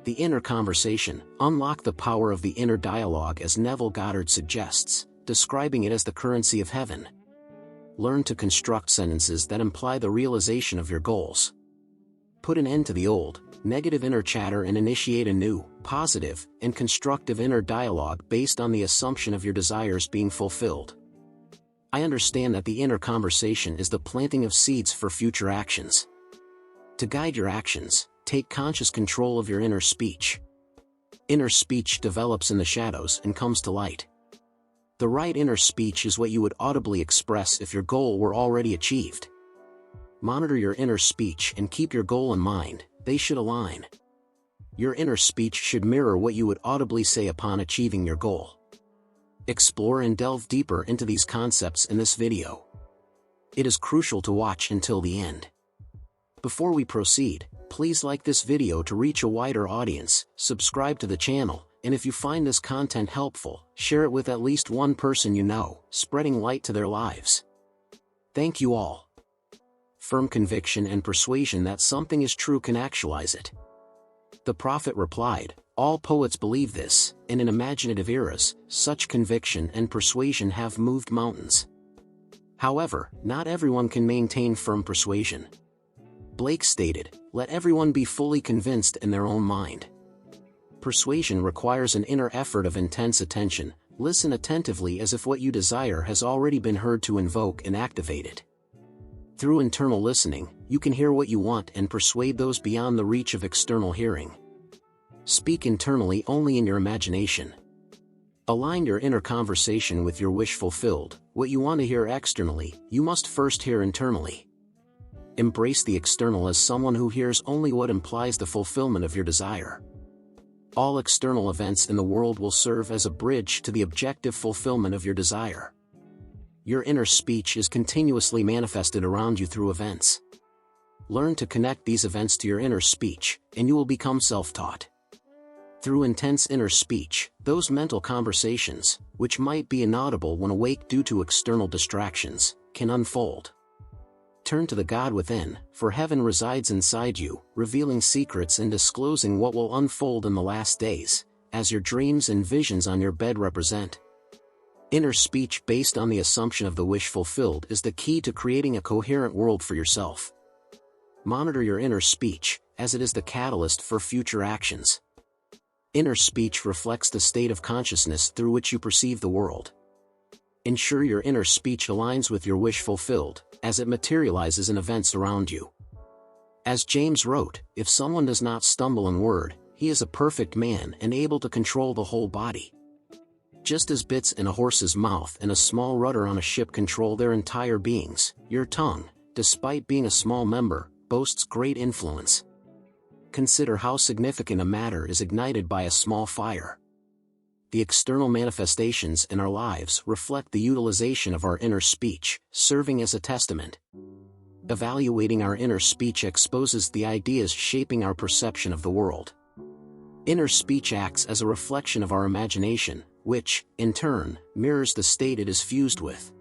The inner conversation. Unlock the power of the inner dialogue, as Neville Goddard suggests, describing it as the currency of heaven. Learn to construct sentences that imply the realization of your goals. Put an end to the old, negative inner chatter and initiate a new, positive, and constructive inner dialogue based on the assumption of your desires being fulfilled. I understand that the inner conversation is the planting of seeds for future actions. To guide your actions, take conscious control of your inner speech. Inner speech develops in the shadows and comes to light. The right inner speech is what you would audibly express if your goal were already achieved. Monitor your inner speech and keep your goal in mind. They should align. Your inner speech should mirror what you would audibly say upon achieving your goal. Explore and delve deeper into these concepts in this video. It is crucial to watch until the end. Before we proceed, please like this video to reach a wider audience, subscribe to the channel, and if you find this content helpful, share it with at least one person you know, spreading light to their lives. Thank you all. Firm conviction and persuasion that something is true can actualize it. The prophet replied, "All poets believe this, and in imaginative eras, such conviction and persuasion have moved mountains." However, not everyone can maintain firm persuasion. Blake stated, "Let everyone be fully convinced in their own mind." Persuasion requires an inner effort of intense attention. Listen attentively as if what you desire has already been heard to invoke and activate it. Through internal listening, you can hear what you want and persuade those beyond the reach of external hearing. Speak internally only in your imagination. Align your inner conversation with your wish fulfilled. What you want to hear externally, you must first hear internally. Embrace the external as someone who hears only what implies the fulfillment of your desire. All external events in the world will serve as a bridge to the objective fulfillment of your desire. Your inner speech is continuously manifested around you through events. Learn to connect these events to your inner speech, and you will become self-taught. Through intense inner speech, those mental conversations, which might be inaudible when awake due to external distractions, can unfold. Turn to the God within, for heaven resides inside you, revealing secrets and disclosing what will unfold in the last days, as your dreams and visions on your bed represent. Inner speech based on the assumption of the wish fulfilled is the key to creating a coherent world for yourself. Monitor your inner speech, as it is the catalyst for future actions. Inner speech reflects the state of consciousness through which you perceive the world. Ensure your inner speech aligns with your wish fulfilled, as it materializes in events around you. As James wrote, "If someone does not stumble in word, he is a perfect man and able to control the whole body." Just as bits in a horse's mouth and a small rudder on a ship control their entire beings, your tongue, despite being a small member, boasts great influence. Consider how significant a matter is ignited by a small fire. The external manifestations in our lives reflect the utilization of our inner speech, serving as a testament. Evaluating our inner speech exposes the ideas shaping our perception of the world. Inner speech acts as a reflection of our imagination, which, in turn, mirrors the state it is fused with.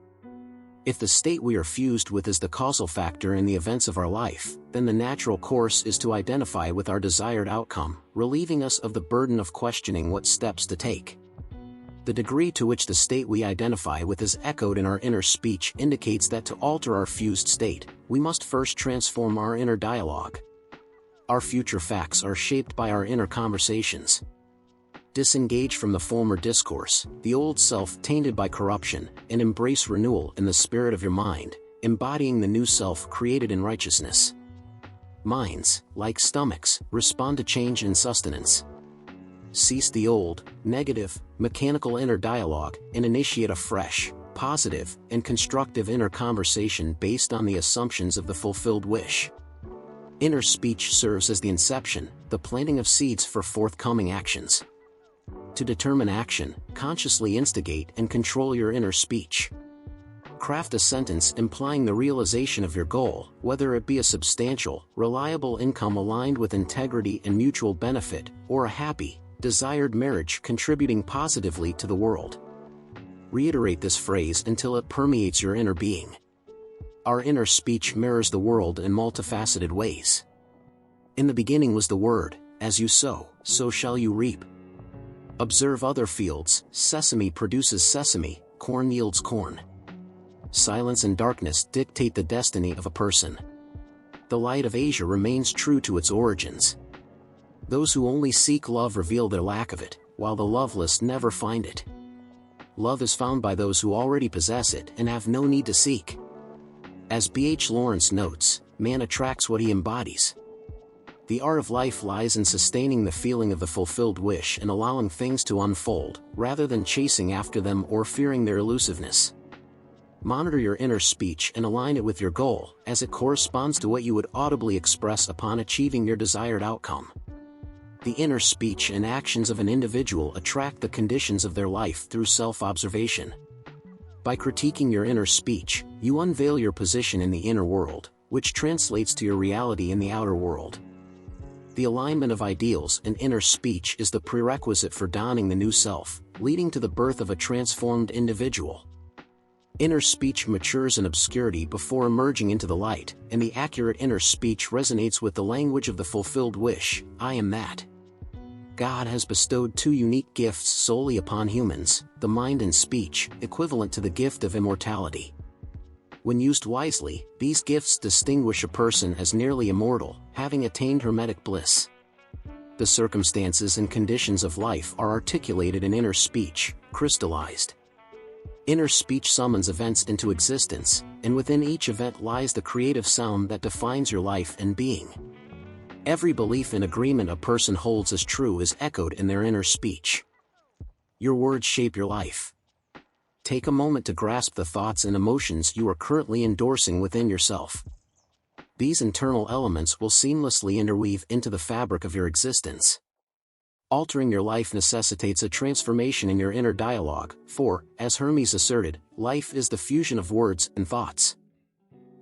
If the state we are fused with is the causal factor in the events of our life, then the natural course is to identify with our desired outcome, relieving us of the burden of questioning what steps to take. The degree to which the state we identify with is echoed in our inner speech indicates that to alter our fused state, we must first transform our inner dialogue. Our future facts are shaped by our inner conversations. Disengage from the former discourse, the old self tainted by corruption, and embrace renewal in the spirit of your mind, embodying the new self created in righteousness. Minds, like stomachs, respond to change and sustenance. Cease the old, negative, mechanical inner dialogue, and initiate a fresh, positive, and constructive inner conversation based on the assumptions of the fulfilled wish. Inner speech serves as the inception, the planting of seeds for forthcoming actions. To determine action, consciously instigate and control your inner speech. Craft a sentence implying the realization of your goal, whether it be a substantial, reliable income aligned with integrity and mutual benefit, or a happy, desired marriage contributing positively to the world. Reiterate this phrase until it permeates your inner being. Our inner speech mirrors the world in multifaceted ways. In the beginning was the Word, as you sow, so shall you reap. Observe other fields, sesame produces sesame, corn yields corn. Silence and darkness dictate the destiny of a person. The light of Asia remains true to its origins. Those who only seek love reveal their lack of it, while the loveless never find it. Love is found by those who already possess it and have no need to seek. As B.H. Lawrence notes, man attracts what he embodies. The art of life lies in sustaining the feeling of the fulfilled wish and allowing things to unfold, rather than chasing after them or fearing their elusiveness. Monitor your inner speech and align it with your goal, as it corresponds to what you would audibly express upon achieving your desired outcome. The inner speech and actions of an individual attract the conditions of their life through self-observation. By critiquing your inner speech, you unveil your position in the inner world, which translates to your reality in the outer world. The alignment of ideals and inner speech is the prerequisite for donning the new self, leading to the birth of a transformed individual. Inner speech matures in obscurity before emerging into the light, and the accurate inner speech resonates with the language of the fulfilled wish, I am that. God has bestowed two unique gifts solely upon humans, the mind and speech, equivalent to the gift of immortality. When used wisely, these gifts distinguish a person as nearly immortal, having attained hermetic bliss. The circumstances and conditions of life are articulated in inner speech, crystallized. Inner speech summons events into existence, and within each event lies the creative sound that defines your life and being. Every belief and agreement a person holds as true is echoed in their inner speech. Your words shape your life. Take a moment to grasp the thoughts and emotions you are currently endorsing within yourself. These internal elements will seamlessly interweave into the fabric of your existence. Altering your life necessitates a transformation in your inner dialogue, for, as Hermes asserted, life is the fusion of words and thoughts.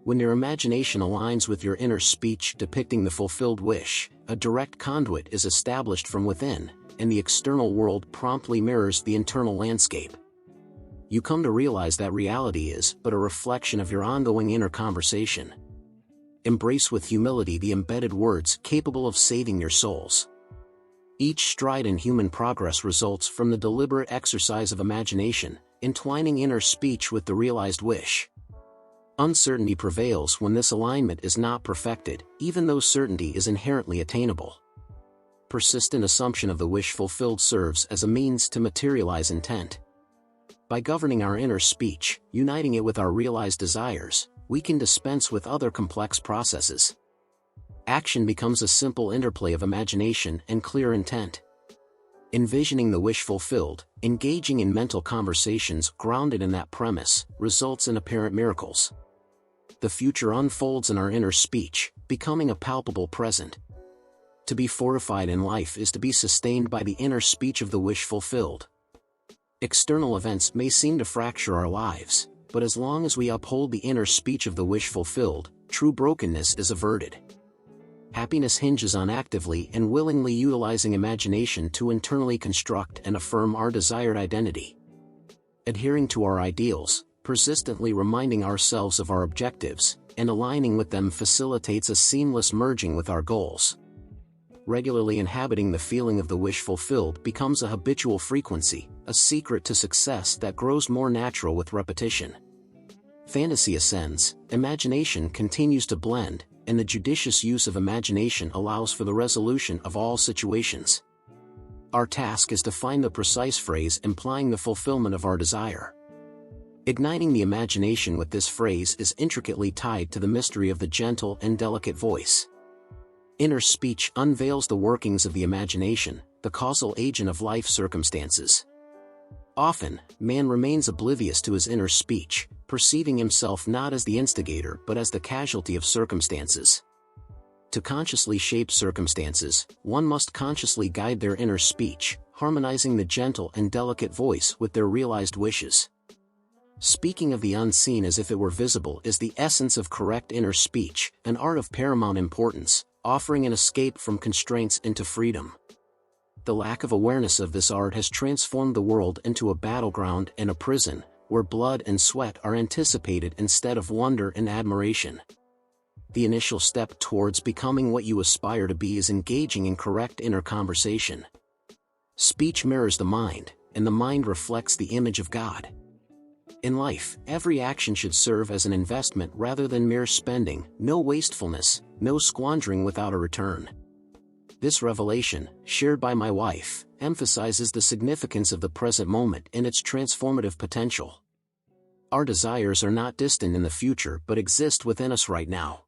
When your imagination aligns with your inner speech depicting the fulfilled wish, a direct conduit is established from within, and the external world promptly mirrors the internal landscape. You come to realize that reality is but a reflection of your ongoing inner conversation. Embrace with humility the embedded words capable of saving your souls. Each stride in human progress results from the deliberate exercise of imagination, entwining inner speech with the realized wish. Uncertainty prevails when this alignment is not perfected, even though certainty is inherently attainable. Persistent assumption of the wish fulfilled serves as a means to materialize intent. By governing our inner speech, uniting it with our realized desires, we can dispense with other complex processes. Action becomes a simple interplay of imagination and clear intent. Envisioning the wish fulfilled, engaging in mental conversations grounded in that premise, results in apparent miracles. The future unfolds in our inner speech, becoming a palpable present. To be fortified in life is to be sustained by the inner speech of the wish fulfilled. External events may seem to fracture our lives, but as long as we uphold the inner speech of the wish fulfilled, true brokenness is averted. Happiness hinges on actively and willingly utilizing imagination to internally construct and affirm our desired identity. Adhering to our ideals, persistently reminding ourselves of our objectives, and aligning with them facilitates a seamless merging with our goals. Regularly inhabiting the feeling of the wish fulfilled becomes a habitual frequency, a secret to success that grows more natural with repetition. Fantasy ascends, imagination continues to blend, and the judicious use of imagination allows for the resolution of all situations. Our task is to find the precise phrase implying the fulfillment of our desire. Igniting the imagination with this phrase is intricately tied to the mystery of the gentle and delicate voice. Inner speech unveils the workings of the imagination, the causal agent of life circumstances. Often, man remains oblivious to his inner speech, perceiving himself not as the instigator but as the casualty of circumstances. To consciously shape circumstances, one must consciously guide their inner speech, harmonizing the gentle and delicate voice with their realized wishes. Speaking of the unseen as if it were visible is the essence of correct inner speech, an art of paramount importance, offering an escape from constraints into freedom. The lack of awareness of this art has transformed the world into a battleground and a prison, where blood and sweat are anticipated instead of wonder and admiration. The initial step towards becoming what you aspire to be is engaging in correct inner conversation. Speech mirrors the mind, and the mind reflects the image of God. In life, every action should serve as an investment rather than mere spending. No wastefulness, no squandering without a return. This revelation, shared by my wife, emphasizes the significance of the present moment and its transformative potential. Our desires are not distant in the future but exist within us right now.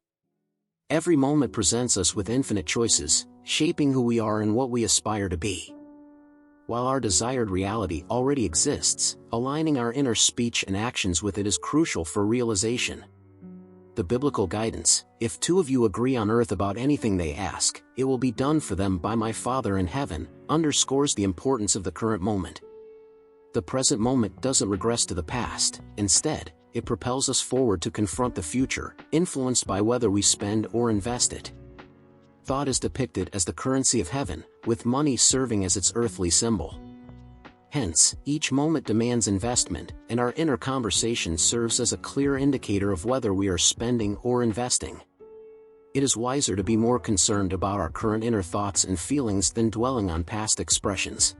Every moment presents us with infinite choices, shaping who we are and what we aspire to be. While our desired reality already exists, aligning our inner speech and actions with it is crucial for realization. The biblical guidance, "If two of you agree on earth about anything they ask, it will be done for them by my Father in heaven," underscores the importance of the current moment. The present moment doesn't regress to the past. Instead, it propels us forward to confront the future, influenced by whether we spend or invest it. Thought is depicted as the currency of heaven, with money serving as its earthly symbol. Hence, each moment demands investment, and our inner conversation serves as a clear indicator of whether we are spending or investing. It is wiser to be more concerned about our current inner thoughts and feelings than dwelling on past expressions.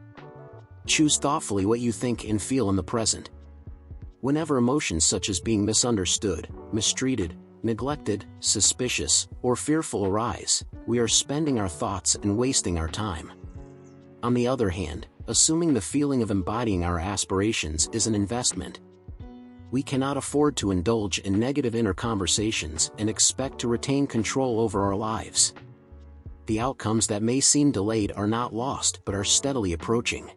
Choose thoughtfully what you think and feel in the present. Whenever emotions such as being misunderstood, mistreated, neglected, suspicious, or fearful arise, we are spending our thoughts and wasting our time. On the other hand, assuming the feeling of embodying our aspirations is an investment. We cannot afford to indulge in negative inner conversations and expect to retain control over our lives. The outcomes that may seem delayed are not lost but are steadily approaching.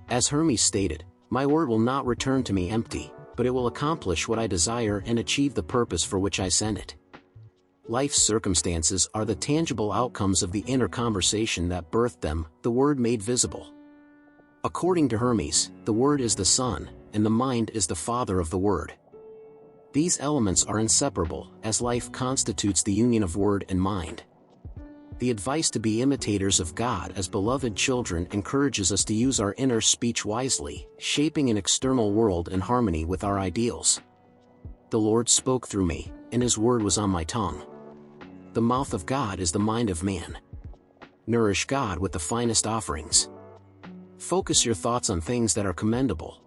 As Hermes stated, "My word will not return to me empty, but it will accomplish what I desire and achieve the purpose for which I send it." Life's circumstances are the tangible outcomes of the inner conversation that birthed them, the word made visible. According to Hermes, the word is the son, and the mind is the father of the word. These elements are inseparable, as life constitutes the union of word and mind. The advice to be imitators of God as beloved children encourages us to use our inner speech wisely, shaping an external world in harmony with our ideals. "The Lord spoke through me, and his word was on my tongue." The mouth of God is the mind of man. Nourish God with the finest offerings. Focus your thoughts on things that are commendable.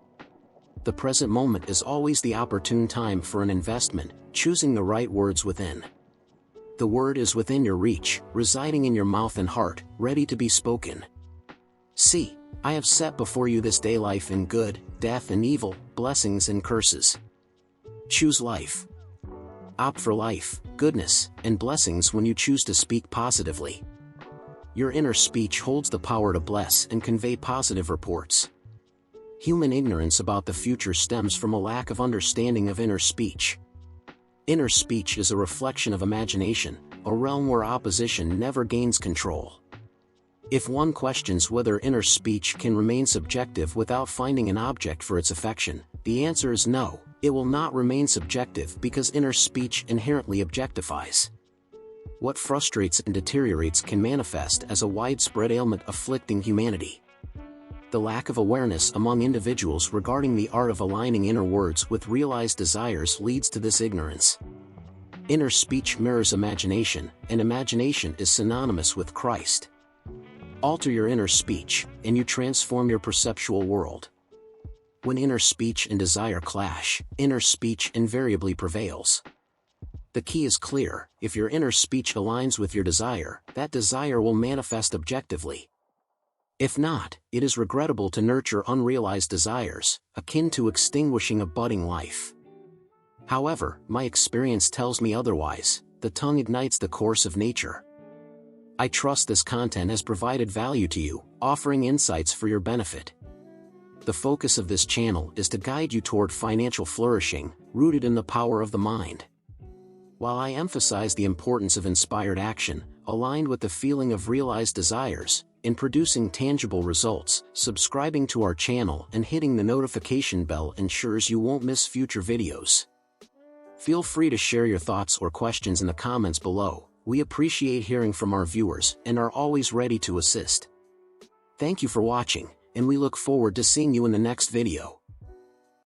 The present moment is always the opportune time for an investment, choosing the right words within. The word is within your reach, residing in your mouth and heart, ready to be spoken. "See, I have set before you this day life and good, death and evil, blessings and curses. Choose life." Opt for life, goodness, and blessings when you choose to speak positively. Your inner speech holds the power to bless and convey positive reports. Human ignorance about the future stems from a lack of understanding of inner speech. Inner speech is a reflection of imagination, a realm where opposition never gains control. If one questions whether inner speech can remain subjective without finding an object for its affection, the answer is no, it will not remain subjective because inner speech inherently objectifies. What frustrates and deteriorates can manifest as a widespread ailment afflicting humanity. The lack of awareness among individuals regarding the art of aligning inner words with realized desires leads to this ignorance. Inner speech mirrors imagination, and imagination is synonymous with Christ. Alter your inner speech, and you transform your perceptual world. When inner speech and desire clash, inner speech invariably prevails. The key is clear: if your inner speech aligns with your desire, that desire will manifest objectively. If not, it is regrettable to nurture unrealized desires, akin to extinguishing a budding life. However, my experience tells me otherwise. The tongue ignites the course of nature. I trust this content has provided value to you, offering insights for your benefit. The focus of this channel is to guide you toward financial flourishing, rooted in the power of the mind. While I emphasize the importance of inspired action, aligned with the feeling of realized desires, in producing tangible results, subscribing to our channel and hitting the notification bell ensures you won't miss future videos. Feel free to share your thoughts or questions in the comments below. We appreciate hearing from our viewers and are always ready to assist. Thank you for watching, and we look forward to seeing you in the next video.